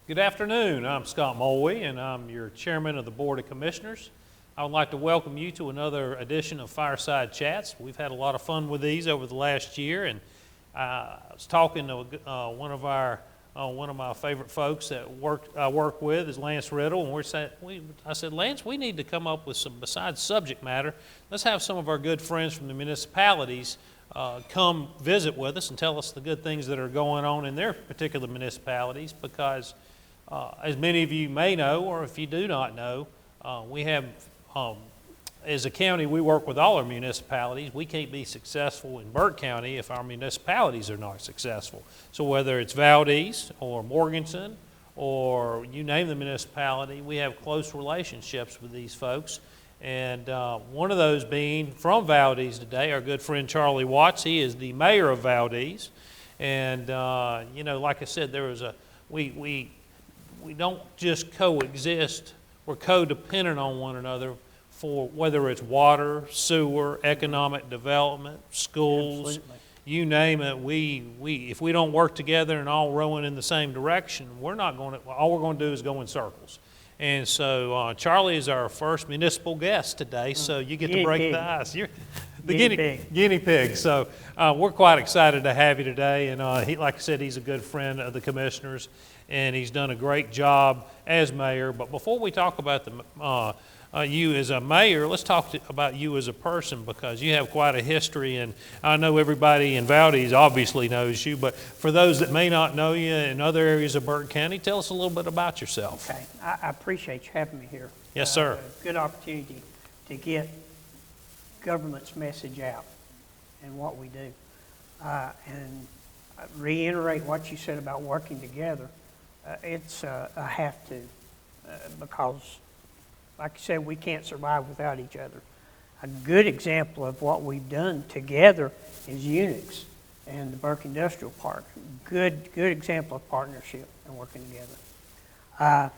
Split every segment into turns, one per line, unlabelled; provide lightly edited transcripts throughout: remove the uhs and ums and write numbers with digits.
Good afternoon. I'm Scott Mulwey, and I'm your chairman of the Board of Commissioners. I would like to welcome you to another edition of Fireside Chats. We've had a lot of fun with these over the last year, and I was talking to one of my favorite folks that I work with is Lance Riddle, and I said, Lance, we need to come up with some, besides subject matter, let's have some of our good friends from the municipalities come visit with us and tell us the good things that are going on in their particular municipalities, because as many of you may know, or if you do not know, we have, as a county, we work with all our municipalities. We can't be successful in Burke County if our municipalities are not successful. So whether it's Valdese or Morganton or you name the municipality, we have close relationships with these folks. And one of those being from Valdese today, our good friend Charlie Watts. He is the mayor of Valdese. And, like I said, we don't just coexist, we're codependent on one another for whether it's water, sewer, economic development, schools, absolutely. You name it. If we don't work together and all rowing in the same direction, all we're going to do is go in circles. And so Charlie is our first municipal guest today, so you get to break the ice. You're the guinea pig. So we're quite excited to have you today. And like I said, he's a good friend of the commissioners, and he's done a great job as mayor. But before we talk about you as a mayor, let's talk about you as a person, because you have quite a history, and I know everybody in Valdese obviously knows you, but for those that may not know you in other areas of Burke County, tell us a little bit about yourself.
Okay, I appreciate you having me here.
Yes, sir.
Good opportunity to get government's message out and what we do. And reiterate what you said about working together. It's a have to, because like I said, we can't survive without each other. A good example of what we've done together is Unix and the Burke Industrial Park. Good example of partnership and working together.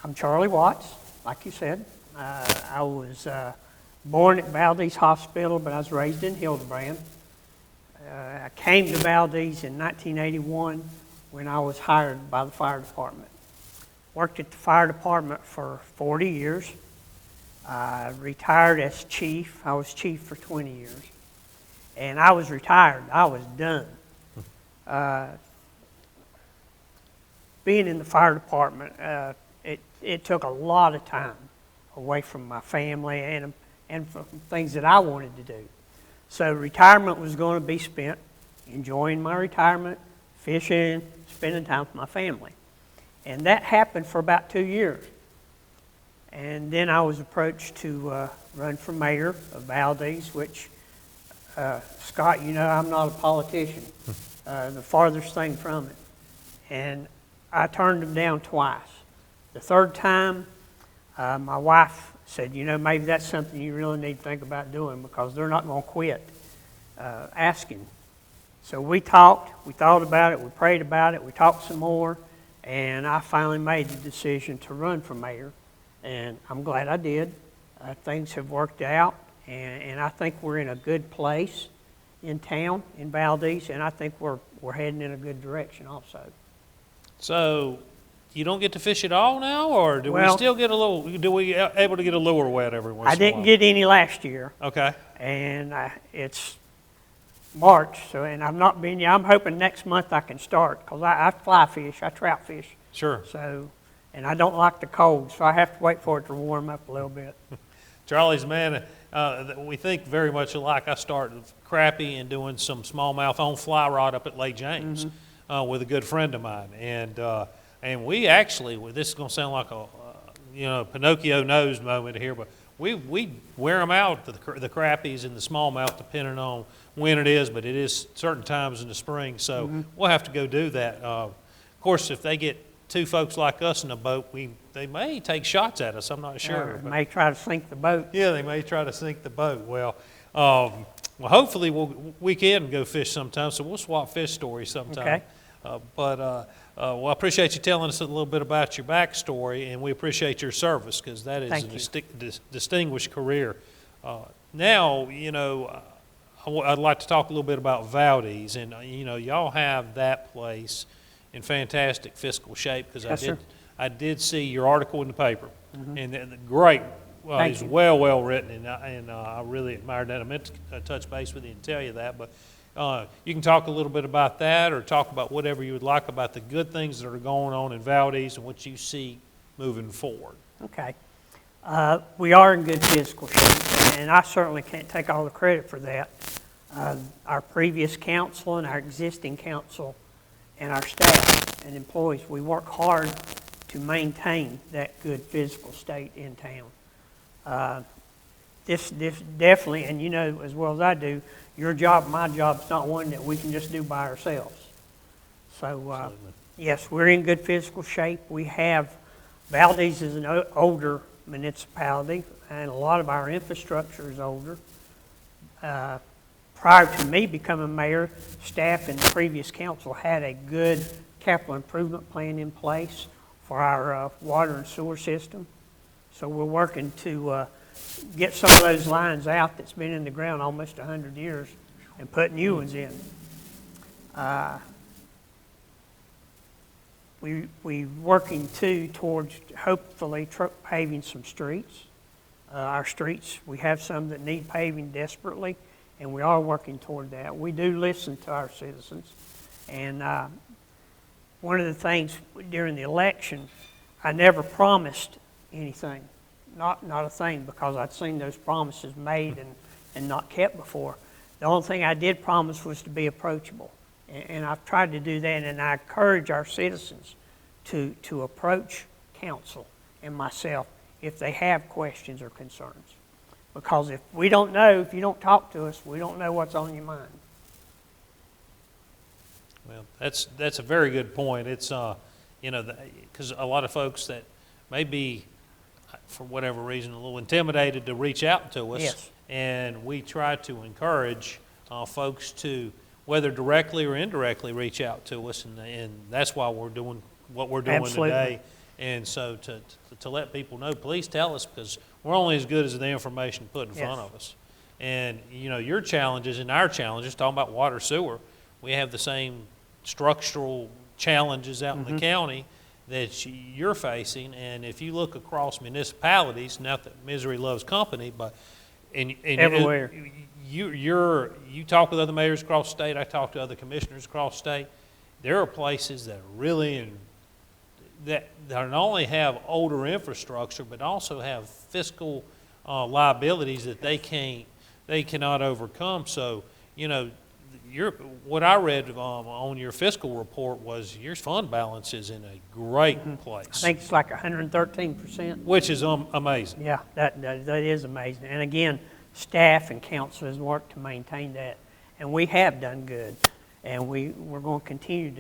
I'm Charlie Watts, like you said. I was born at Valdese Hospital, but I was raised in Hildebrand. I came to Valdese in 1981 when I was hired by the fire department. Worked at the fire department for 40 years. I retired as chief. I was chief for 20 years. And I was retired. I was done. Being in the fire department, it took a lot of time away from my family and from things that I wanted to do. So retirement was going to be spent enjoying my retirement, fishing, spending time with my family. And that happened for about 2 years. And then I was approached to run for mayor of Valdese, which, Scott, I'm not a politician, the farthest thing from it. And I turned them down twice. The third time, my wife said, maybe that's something you really need to think about doing, because they're not going to quit asking. So we thought about it, we prayed about it, we talked some more. And I finally made the decision to run for mayor, and I'm glad I did. Things have worked out, and I think we're in a good place in town, in Valdese, and I think we're heading in a good direction also.
So you don't get to fish at all now, or do we able to get a lure wet every once in a while?
I didn't get any last year.
Okay.
And it's March, and I've not been yet. I'm hoping next month I can start, because I fly fish, I trout fish.
Sure.
So, and I don't like the cold, so I have to wait for it to warm up a little bit.
Charlie's a man we think very much alike. I started crappie and doing some smallmouth on fly rod up at Lake James with a good friend of mine, and we actually, this is going to sound like a Pinocchio nose moment here, but we wear them out, the crappies and the smallmouth, depending on when it is, but it is certain times in the spring, so we'll have to go do that. Of course, if they get two folks like us in a boat, they may take shots at us. I'm not sure.
They may try to sink the boat.
Yeah, they may try to sink the boat. Well, hopefully we can go fish sometime, so we'll swap fish stories sometime.
Okay.
Well, I appreciate you telling us a little bit about your backstory, and we appreciate your service, because that is a distinguished career. Now, I'd like to talk a little bit about Valdese, and y'all have that place in fantastic fiscal shape, because
Yes, sir.
I did see your article in the paper, and great. Well,
Thank
it's
you.
well written, and I really admired that. I meant to touch base with you and tell you that, but you can talk a little bit about that, or talk about whatever you would like about the good things that are going on in Valdese and what you see moving forward.
Okay. We are in good fiscal shape, and I certainly can't take all the credit for that. Our previous council and our existing council and our staff and employees, we work hard to maintain that good physical state in town. This definitely, and you know as well as I do, your job, my job, is not one that we can just do by ourselves. So, yes, we're in good physical shape. We have, Valdese is an older municipality, and a lot of our infrastructure is older. Prior to me becoming mayor, staff in the previous council had a good capital improvement plan in place for our water and sewer system. So we're working to get some of those lines out that's been in the ground almost 100 years and put new ones in. We're working towards hopefully paving some streets. Our streets, we have some that need paving desperately, and we are working toward that. We do listen to our citizens, and one of the things during the election, I never promised anything, not a thing, because I'd seen those promises made and not kept before. The only thing I did promise was to be approachable, and I've tried to do that, and I encourage our citizens to approach council and myself if they have questions or concerns. Because if we don't know, if you don't talk to us, we don't know what's on your mind.
Well, that's a very good point. It's because a lot of folks that may be, for whatever reason, a little intimidated to reach out to us.
Yes.
And we try to encourage folks to, whether directly or indirectly, reach out to us, and that's why we're doing what we're doing
Absolutely.
today. And so to let people know, please tell us, because we're only as good as the information put in front
Yes.
of us. And your challenges and our challenges, talking about water, sewer, we have the same structural challenges out in the county that you're facing. And if you look across municipalities, not that misery loves company, but and
Everywhere.
You talk with other mayors across the state. I talk to other commissioners across the state. There are places that are really that not only have older infrastructure, but also have fiscal liabilities that they cannot overcome. So what I read on your fiscal report was your fund balance is in a great place.
I think it's like 113%.
Which is amazing.
Yeah, that is amazing. And again, staff and council has worked to maintain that, and we have done good, and we're going to continue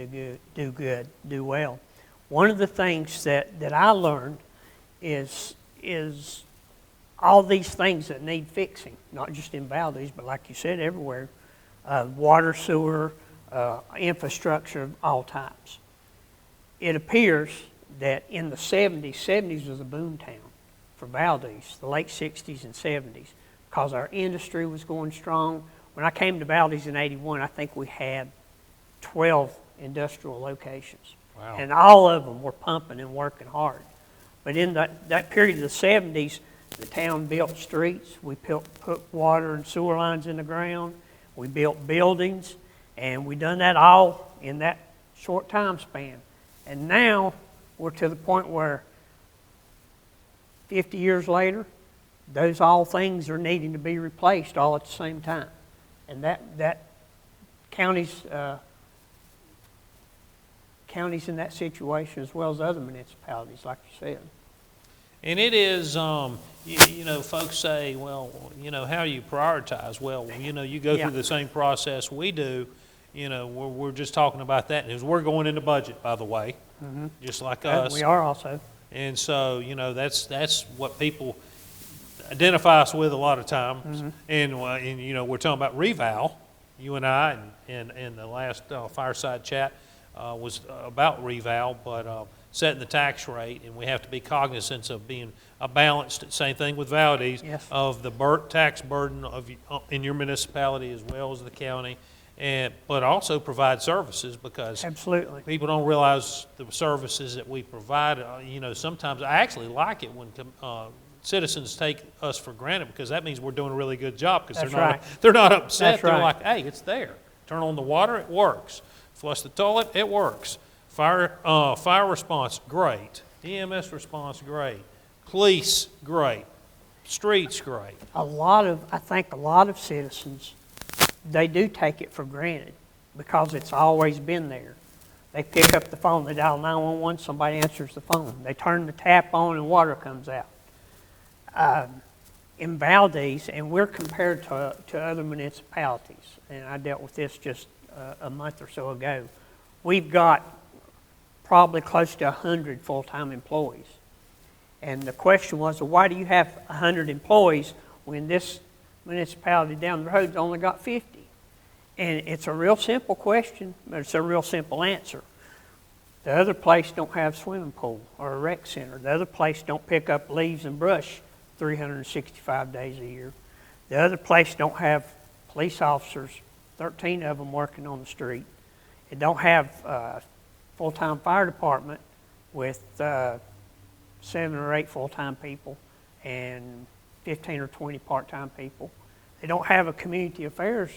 to do well. One of the things that I learned is all these things that need fixing, not just in Valdese, but like you said, everywhere, water, sewer, infrastructure of all types. It appears that in the 70s was a boom town for Valdese, the late 60s and 70s, because our industry was going strong. When I came to Valdese in '81, I think we had 12 industrial locations.
Wow.
And all of them were pumping and working hard. But in that period of the 70s, the town built streets, we put water and sewer lines in the ground, we built buildings, and we done that all in that short time span. And now we're to the point where 50 years later, those all things are needing to be replaced all at the same time. And that counties in that situation as well as other municipalities, like you said.
And it is, folks say, well, how do you prioritize? Well, you go
Yeah.
through the same process we do. We're just talking about that. And as we're going into budget, by the way, just like us.
We are also.
And so, that's what people identify us with a lot of times. And we're talking about reval. You and I, and the last Fireside chat was about reval, but setting the tax rate, and we have to be cognizant of being a balanced, same thing with Valdese,
Yes.
of the tax burden in your municipality as well as the county. but also provide services, because
Absolutely.
people don't realize the services that we provide. Sometimes I actually like it when citizens take us for granted, because that means we're doing a really good job, because
That's right.
they're not upset.
That's
They're
right.
like, hey, it's there. Turn on the water, it works. Flush the toilet, it works. Fire response, great. EMS response, great. Police, great. Streets, great.
I think a lot of citizens, they do take it for granted because it's always been there. They pick up the phone, they dial 911, somebody answers the phone. They turn the tap on and water comes out. In Valdese, and we're compared to other municipalities, and I dealt with this just a month or so ago, we've got probably close to 100 full-time employees. And the question was, well, why do you have 100 employees when this municipality down the road's only got 50? And it's a real simple question, but it's a real simple answer. The other place don't have a swimming pool or a rec center. The other place don't pick up leaves and brush 365 days a year. The other place don't have police officers, 13 of them working on the street. It don't have a full-time fire department with 7 or 8 full-time people and 15 or 20 part-time people. They don't have a community affairs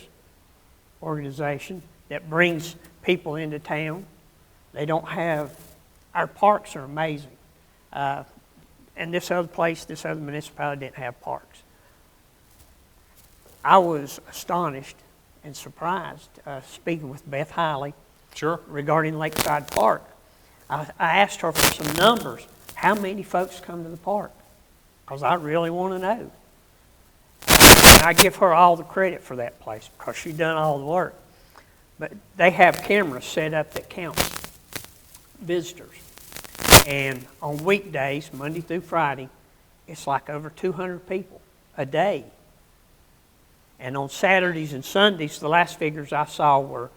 organization that brings people into town. They don't have, our parks are amazing. And this other municipality didn't have parks. I was astonished and surprised, speaking with Beth Hiley
Sure.
regarding Lakeside Park. I asked her for some numbers. How many folks come to the park? Because I really want to know. And I give her all the credit for that place because she's done all the work. But they have cameras set up that count visitors. And on weekdays, Monday through Friday, it's like over 200 people a day. And on Saturdays and Sundays, the last figures I saw were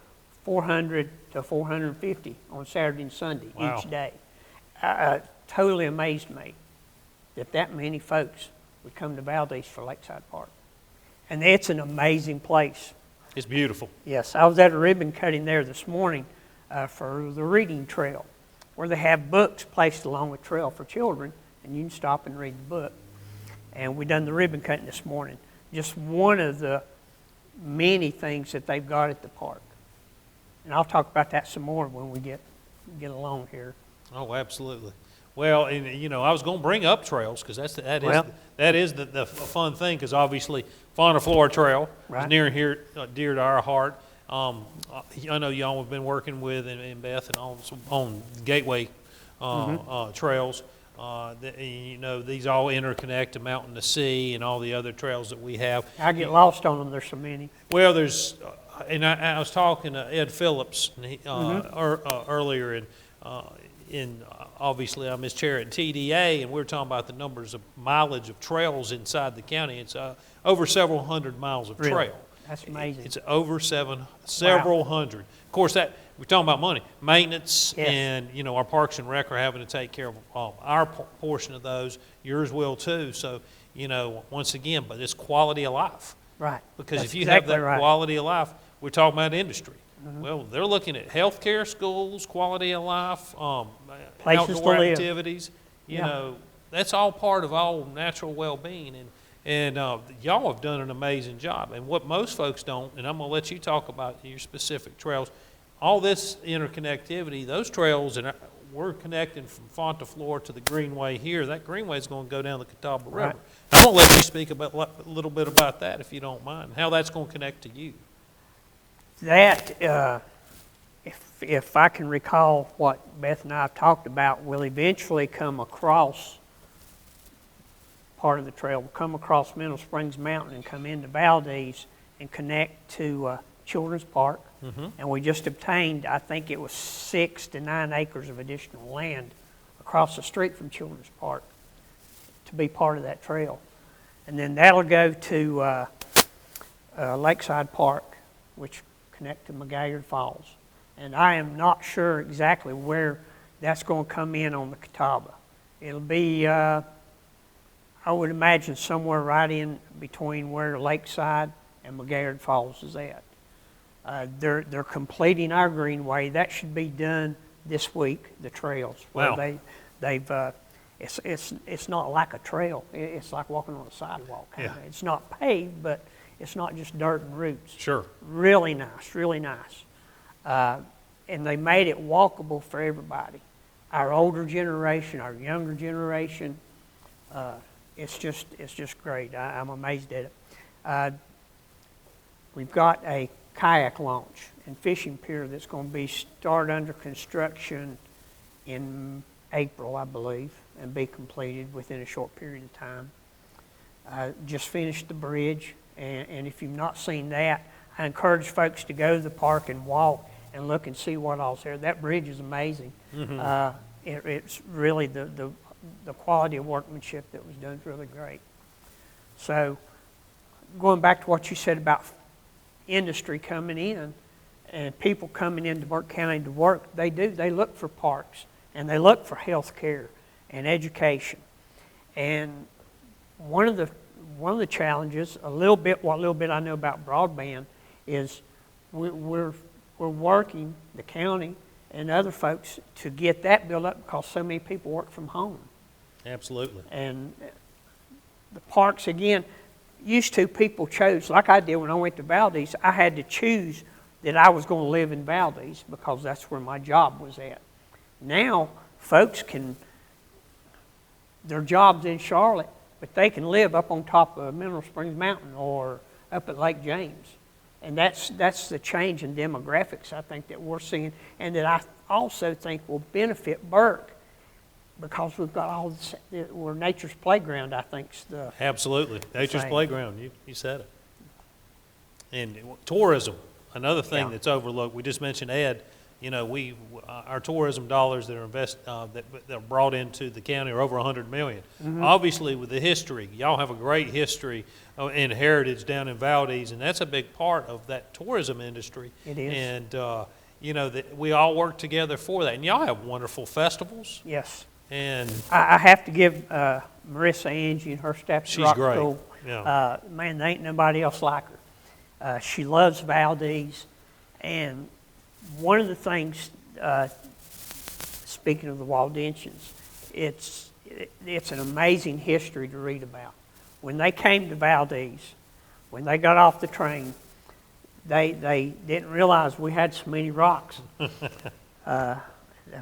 400 to 450 on Saturday and Sunday each day. Totally amazed me that many folks would come to Valdese for Lakeside Park. And it's an amazing place.
It's beautiful.
Yes, I was at a ribbon cutting there this morning for the reading trail, where they have books placed along the trail for children, and you can stop and read the book. And we done the ribbon cutting this morning. Just one of the many things that they've got at the park. And I'll talk about that some more when we get along here.
Oh, absolutely. Well, and, I was going to bring up trails, because that is the fun thing, because obviously Fauna Flora Trail is near and dear to our heart. I know y'all have been working with and Beth and on Gateway trails. These all interconnect to Mountain to Sea and all the other trails that we have.
I get lost on them. There's so many.
Well, and I was talking to Ed Phillips earlier, and obviously I'm his chair at TDA, and we were talking about the numbers of mileage of trails inside the county. It's over several hundred miles of trail.
That's amazing.
It's over several hundred. Of course, that we're talking about money, maintenance,
yes.
And our Parks and Rec are having to take care of our portion of those. Yours will too. So once again, but it's quality of life.
Right.
Because
That's
if you
exactly
have that
right.
quality of life, we're talking about industry. Well, they're looking at healthcare, schools, quality of life,
Places
outdoor
to live.
activities. That's all part of all natural well-being. And y'all have done an amazing job. And what most folks don't, and I'm going to let you talk about your specific trails, all this interconnectivity, those trails, and we're connecting from Fonta Flora to the Greenway here. That Greenway is going to go down the Catawba River. I'm going to let you speak a little bit about that, if you don't mind, how that's going to connect to you.
That, if I can recall what Beth and I have talked about, will eventually come across part of the trail. We'll come across Mineral Springs Mountain and come into Valdese and connect to Children's Park. And we just obtained, I think it was 6 to 9 acres of additional land across the street from Children's Park to be part of that trail. And then that'll go to Lakeside Park, which connect to McGaggard Falls. And I am not sure exactly where that's going to come in on the Catawba. It'll be, I would imagine, somewhere right in between where Lakeside and McGaggard Falls is at. They're completing our greenway. That should be done this week. The trails.
Wow.
They've it's not like a trail. It's like walking on a sidewalk.
Yeah.
It's not paved, but it's not just dirt and roots.
Sure.
Really nice, really nice. And they made it walkable for everybody. Our older generation, our younger generation. It's just great. I'm amazed at it. We've got a kayak launch and fishing pier that's going to be started under construction in April, I believe, and be completed within a short period of time. Just finished the bridge, and if you've not seen that, I encourage folks to go to the park and walk and look and see what all's there. That bridge is amazing. Mm-hmm. It's really the quality of workmanship that was done is really great. So going back to what you said about industry coming in and people coming into Burke County to work, they do. They look for parks and they look for health care and education. And one of the challenges, what little bit I know about broadband, is we're working, the county and other folks, to get that built up because so many people work from home.
Absolutely.
And the parks, again, used to people chose, like I did when I went to Valdese, I had to choose that I was going to live in Valdese because that's where my job was at. Now, folks their job's in Charlotte, but they can live up on top of Mineral Springs Mountain or up at Lake James. And that's the change in demographics, I think, that we're seeing, and that I also think will benefit Burke because we've got all this, we're nature's playground, I think.
Absolutely. Nature's playground, you said it. And tourism, another thing that's overlooked. We just mentioned Ed. You know, our tourism dollars that are that are brought into the county are over $100 million. Mm-hmm. Obviously, with the history, y'all have a great history and heritage down in Valdese, and that's a big part of that tourism industry.
It is.
And you know, that we all work together for that. And y'all have wonderful festivals.
Yes.
And
I have to give Marissa Angie and her staff at
she's
Rock
great.
School.
Yeah.
Man, there ain't nobody else like her. She loves Valdese, and one of the things, speaking of the Waldensians, it's an amazing history to read about. When they came to Valdese, when they got off the train, they didn't realize we had so many rocks.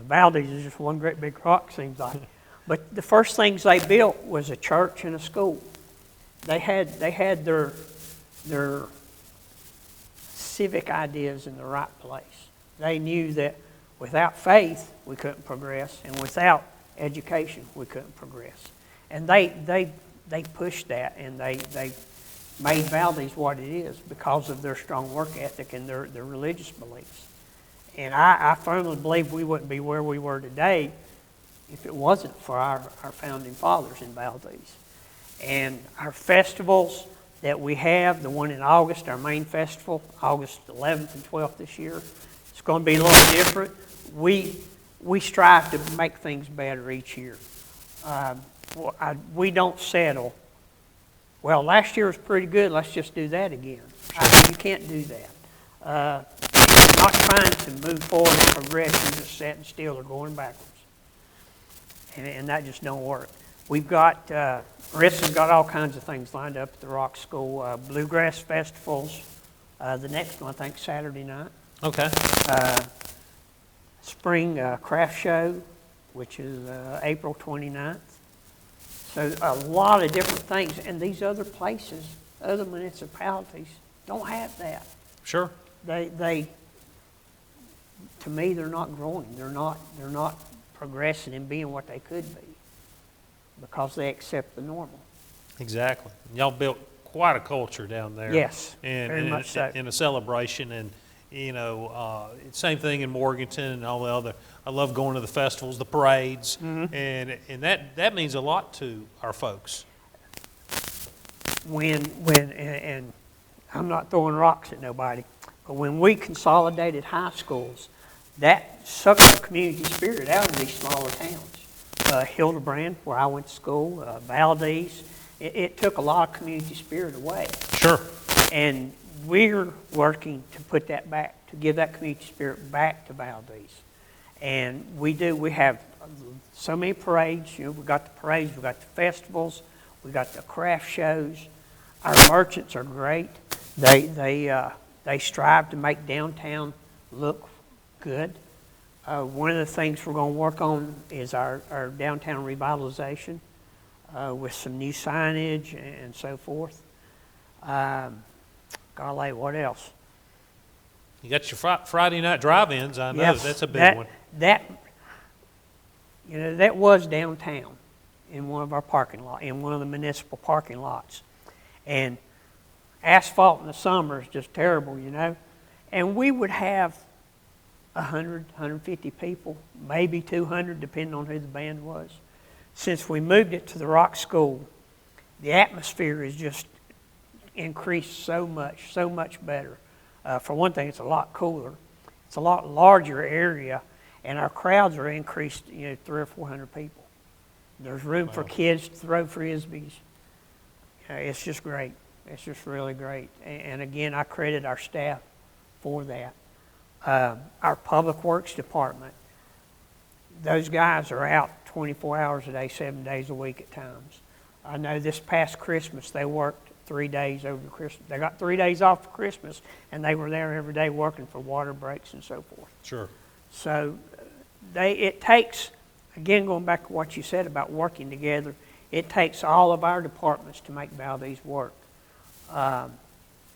Valdese is just one great big rock, seems like. But the first things they built was a church and a school. They had their civic ideas in the right place. They knew that without faith we couldn't progress, and without education we couldn't progress. And they pushed that, and they made Valdese what it is because of their strong work ethic and their religious beliefs. And I firmly believe we wouldn't be where we were today if it wasn't for our founding fathers in Valdese. And our festivals that we have, the one in August, our main festival, August 11th and 12th this year, it's going to be a little different. We strive to make things better each year. We don't settle. Well, last year was pretty good, let's just do that again. You can't do that. You're not trying to move forward and progress, you're just sitting still or going backwards. And that just don't work. We've got, Marissa's got all kinds of things lined up at the Rock School. Bluegrass festivals, the next one I think Saturday night.
Okay.
Spring craft show, which is April 29th. So a lot of different things. And these other places, other municipalities, don't have that.
Sure.
They to me, they're not growing. They're not progressing and being what they could be because they accept the normal.
Exactly. Y'all built quite a culture down there.
Yes,
and
very much so.
In a celebration, and you know, same thing in Morganton and all the other. I love going to the festivals, the parades,
Mm-hmm.
and that means a lot to our folks.
And I'm not throwing rocks at nobody, but when we consolidated high schools, that sucked the community spirit out of these smaller towns. Hildebrand, where I went to school, Valdese, it took a lot of community spirit away.
Sure.
And we're working to put that back, to give that community spirit back to Valdese. And we have so many parades. You know, we got the parades, we got the festivals, we got the craft shows. Our merchants are great. They strive to make downtown look good. One of the things we're going to work on is our downtown revitalization with some new signage and so forth. Golly, what else?
You got your Friday night drive-ins. I know
Yes,
that's a big one.
That was downtown in one of our parking lots, in one of the municipal parking lots. And asphalt in the summer is just terrible, you know. And we would have 100, 150 people, maybe 200, depending on who the band was. Since we moved it to the Rock School, the atmosphere has just increased so much better. For one thing, it's a lot cooler. It's a lot larger area, and our crowds are increased, 300 or 400 people. There's room for kids to throw frisbees. It's just great. It's just really great. And again, I credit our staff for that. Our Public Works Department, those guys are out 24 hours a day, 7 days a week at times. I know this past Christmas they worked 3 days over Christmas. They got 3 days off for Christmas, and they were there every day working for water breaks and so forth.
Sure.
So it takes, again, going back to what you said about working together, it takes all of our departments to make Valdese work.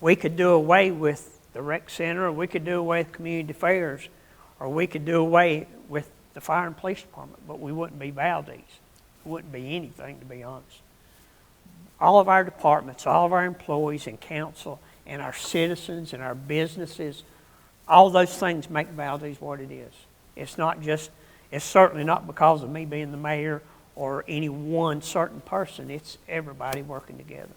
We could do away with the rec center, or we could do away with community affairs, or we could do away with the fire and police department, but we wouldn't be Valdese. It wouldn't be anything, to be honest. All of our departments, all of our employees and council, and our citizens and our businesses, all those things make Valdese what it is. It's certainly not because of me being the mayor or any one certain person. It's everybody working together.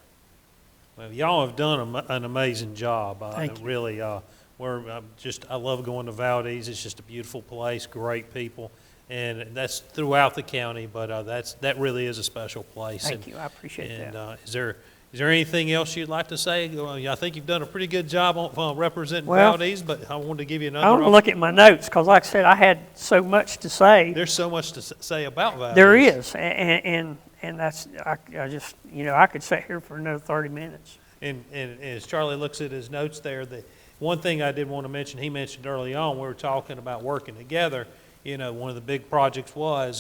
Well, y'all have done an amazing job.
Thank you.
Really, I love going to Valdese. It's just a beautiful place, great people, and that's throughout the county. But that really is a special place.
Thank you. I appreciate that.
And is there anything else you'd like to say? I think you've done a pretty good job on representing
Well,
Valdese, but I wanted to give you another.
I want to look at my notes because, like I said, I had so much to say.
There's so much to say about Valdese.
There is, and that's I just I could sit here for another 30 minutes.
And as Charlie looks at his notes there, the one thing I did want to mention, he mentioned early on, we were talking about working together. One of the big projects was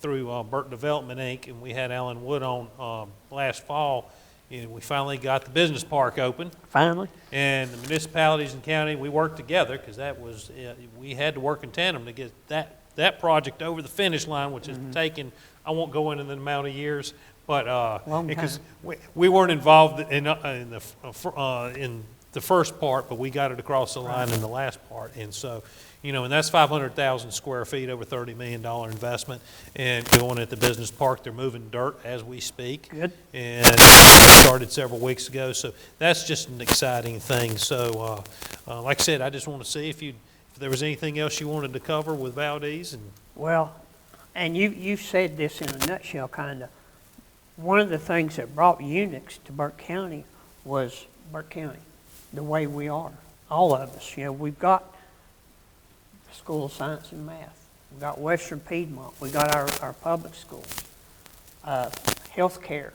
through Burton Development, Inc., and we had Alan Wood on last fall. We finally got the business park open.
Finally.
And the municipalities and county, we worked together because we had to work in tandem to get that project over the finish line, which has taken, I won't go into the amount of years, but because we weren't involved in the first part, but we got it across the line in the last part. And so, and that's 500,000 square feet, over $30 million investment. And going at the business park, they're moving dirt as we speak.
Good.
And started several weeks ago. So that's just an exciting thing. So, like I said, I just want to see if there was anything else you wanted to cover with Valdese.
Well, and you said this in a nutshell, kind of. One of the things that brought Unix to Burke County was Burke County, the way we are, all of us. We've got the School of Science and Math. We've got Western Piedmont. We've got our public schools, health care.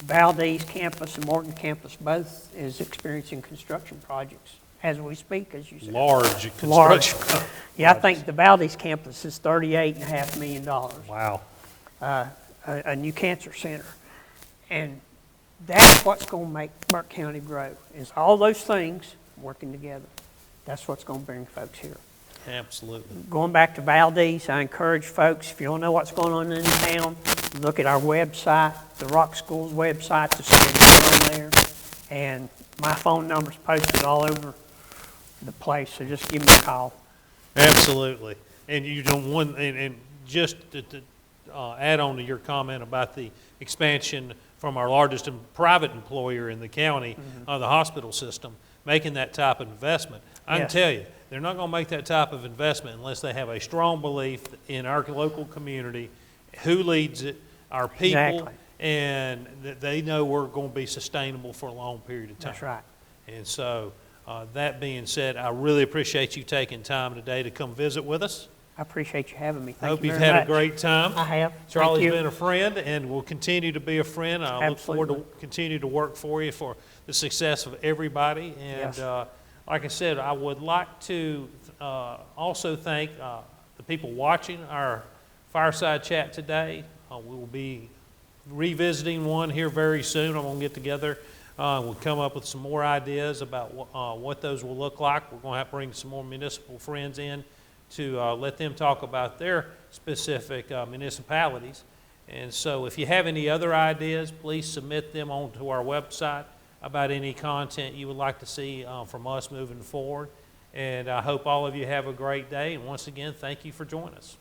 Valdese campus and Morton campus both is experiencing construction projects as we speak, as you said.
Large construction.
Yeah, I think the Valdese campus is $38.5 million.
Wow.
A new cancer center. And that's what's going to make Burke County grow, is all those things working together. That's what's going to bring folks here.
Absolutely.
Going back to Valdese, I encourage folks, if you don't know what's going on in town, look at our website, the Rock School's website, the schedule's on there. And my phone number's posted all over the place, so just give me a call.
Absolutely. And you don't want, and just to add on to your comment about the expansion from our largest private employer in the county, the hospital system, making that type of investment. I can tell you, they're not going to make that type of investment unless they have a strong belief in our local community, who leads it, our people,
Exactly.
and that they know we're going to be sustainable for a long period of time.
That's right.
And so that being said, I really appreciate you taking time today to come visit with us.
I appreciate you having me.
I hope
Thank you
you've
very
had
much.
a great time.
I have. Thank
Charlie's
you.
been a friend and will continue to be a friend. I look forward to
Absolutely.
continue to work for you for the success of everybody. And
Yes.
like I said, I would like to also thank the people watching our Fireside Chat today. We will be revisiting one here very soon. I'm going to get together. We'll come up with some more ideas about what those will look like. We're going to have to bring some more municipal friends in to let them talk about their specific municipalities. And so if you have any other ideas, please submit them onto our website about any content you would like to see from us moving forward. And I hope all of you have a great day. And once again, thank you for joining us.